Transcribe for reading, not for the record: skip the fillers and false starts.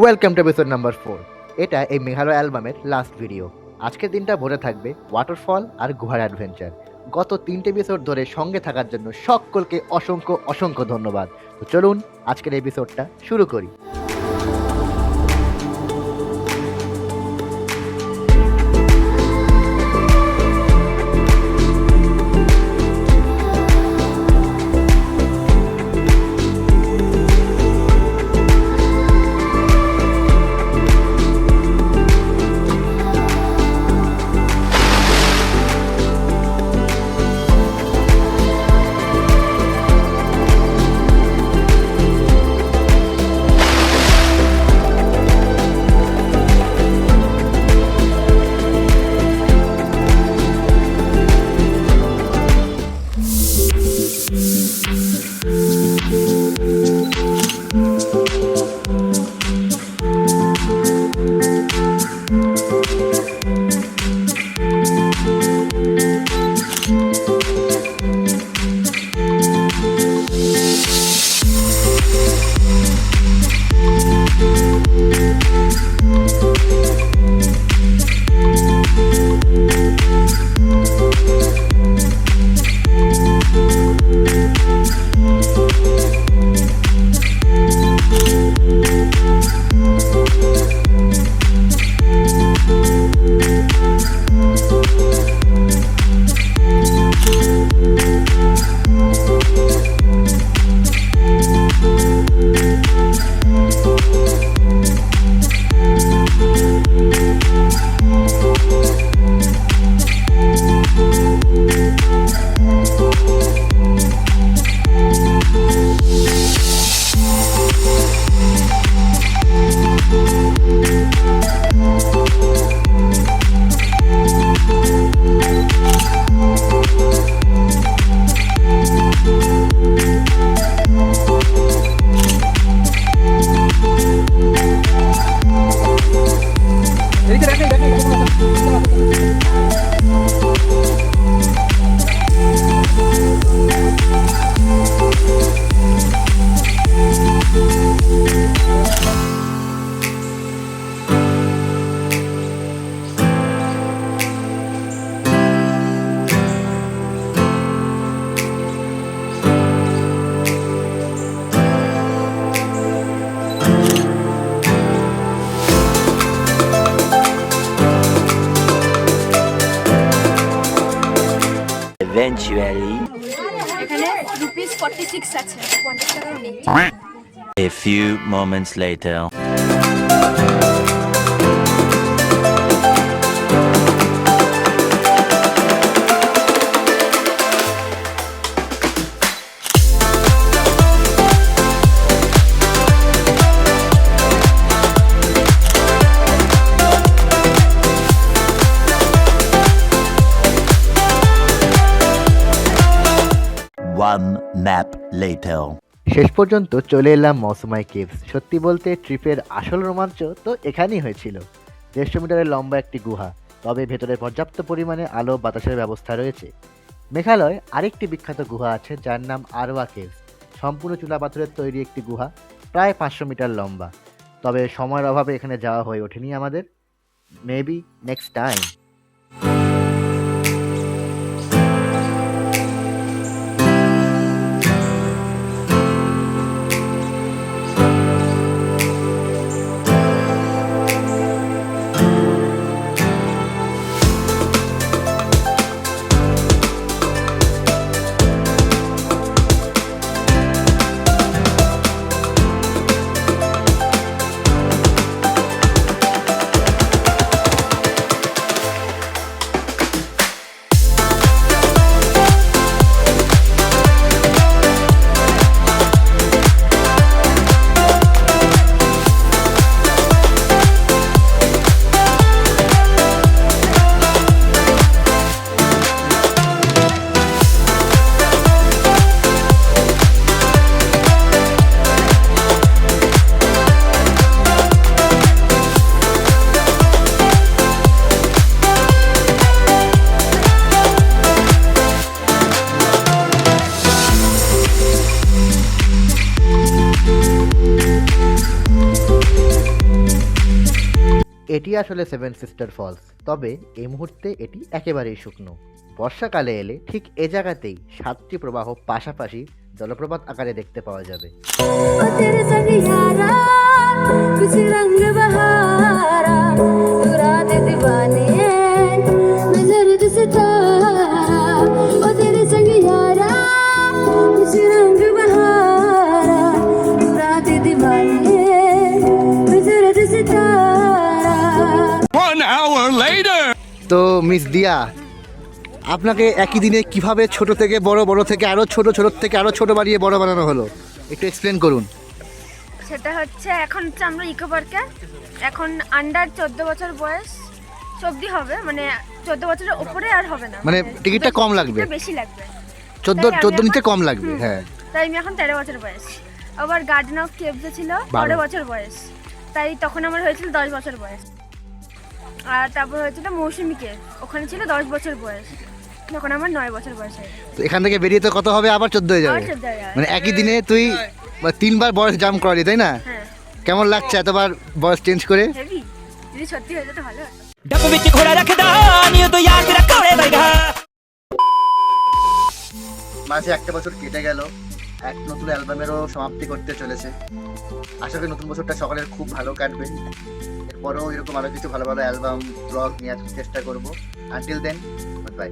Welcome to episode number 4। এটা এই মেঘালয় অ্যালবামের লাস্ট ভিডিও। আজকের দিনটা ভরে থাকবে ওয়াটারফল আর গুহার অ্যাডভেঞ্চার। গত 3টে এপিসোড ধরে সঙ্গে থাকার জন্য সকলকে অসংখ্য ধন্যবাদ। তো চলুন আজকের এপিসোডটা শুরু করি। Eventually, এখানে রুপিস 46 আছে, 50 টাকাও নেই। a few moments later. One nap later. শেষ পর্যন্ত চলে এলাম মৌসুমাই কেভস। সত্যি বলতে ট্রিপের আসল রোমাঞ্চ তো এখানেই হয়েছিল। 150 মিটারের লম্বা একটি গুহা, তবে ভেতরে পর্যাপ্ত পরিমাণে আলো বাতাসের ব্যবস্থা রয়েছে। মেঘালয় আরেকটি বিখ্যাত গুহা আছে যার নাম আরওয়া কেভস। সম্পূর্ণ চুনাপাথরের তৈরি একটি গুহা, প্রায় 500 মিটার লম্বা। তবে সময়ের অভাবে এখানে যাওয়া হয়ে ওঠেনি আমাদের। Maybe next time. এটি আসলে সেভেন সিস্টার ফলস, তবে এই মুহূর্তে এটি একেবারেই শুকনো। বর্ষাকালে এলে ঠিক এ জায়গাতেই 7টি প্রবাহ পাশাপাশি জলপ্রপাত আকারে দেখতে পাওয়া যাবে। ओ तेरे संग यारा कुछ रंग बहारा तू रात दीवानी है मैं जर्द सितारा ओ तेरे संग यारा कुछ रंग बहारा तू रात दीवानी है मैं जर्द सितारा। তো মিস দিয়া, আপনাকে একই দিনে কিভাবে ছোট থেকে বড়, বড় থেকে আরো ছোট, ছোট থেকে আরো ছোট বানিয়ে বড় বানানো হলো, একটু এক্সপ্লেন করুন। সেটা হচ্ছে এখন হচ্ছে আমরা ইকো পার্কে এখন আন্ডার 14 বছর বয়স অবধি হবে, মানে 14 বছরের উপরে আর হবে না, মানে টিকিটটা কম লাগবে। টিকিটটা বেশি লাগবে। 14 নিতে কম লাগবে, হ্যাঁ। তাই আমি এখন 13 বছর বয়স। আবার গার্ডেন অফ কেভসে ছিল 12 বছর বয়স, তাই তখন আমার হয়েছিল 10 বছর বয়স। আর তারপর হয়েছিল মৌসুমী কেভ, ওখানে ছিল 10 বছর বয়স, তখন আমার 9 বছর বয়স হয়ে গেছে। তো এখান থেকে বেরিয়ে তো কত হবে, আবার 14 হয়ে যাবে। আবার 14 হয়ে যাবে। মানে একই দিনে তুই 3বার বয়স জাম্প করালি, তাই না? হ্যাঁ, কেমন লাগছে এতবার বয়স চেঞ্জ করে? হেভি। যদি সত্যি হয়ে যেত ভালো হতো। ਡੱਬ ਵਿੱਚ ਘੋੜਾ ਰੱਖਦਾ ਨੀ ਉਹ ਤੋਂ ਯਾਰ ਤੇਰਾ ਘੋੜੇ ਵਰਗਾ। মাঝে একটা বছর কেটে গেল, এক নতুন অ্যালবামেরও সমাপ্তি করতে চলেছে। আশা করি নতুন বছরটা সকলের খুব ভালো কাটবে। এরপরেও এরকম আরো কিছু ভালো ভালো অ্যালবাম ব্লগ নিয়ে আসার চেষ্টা করবো। Until then, by.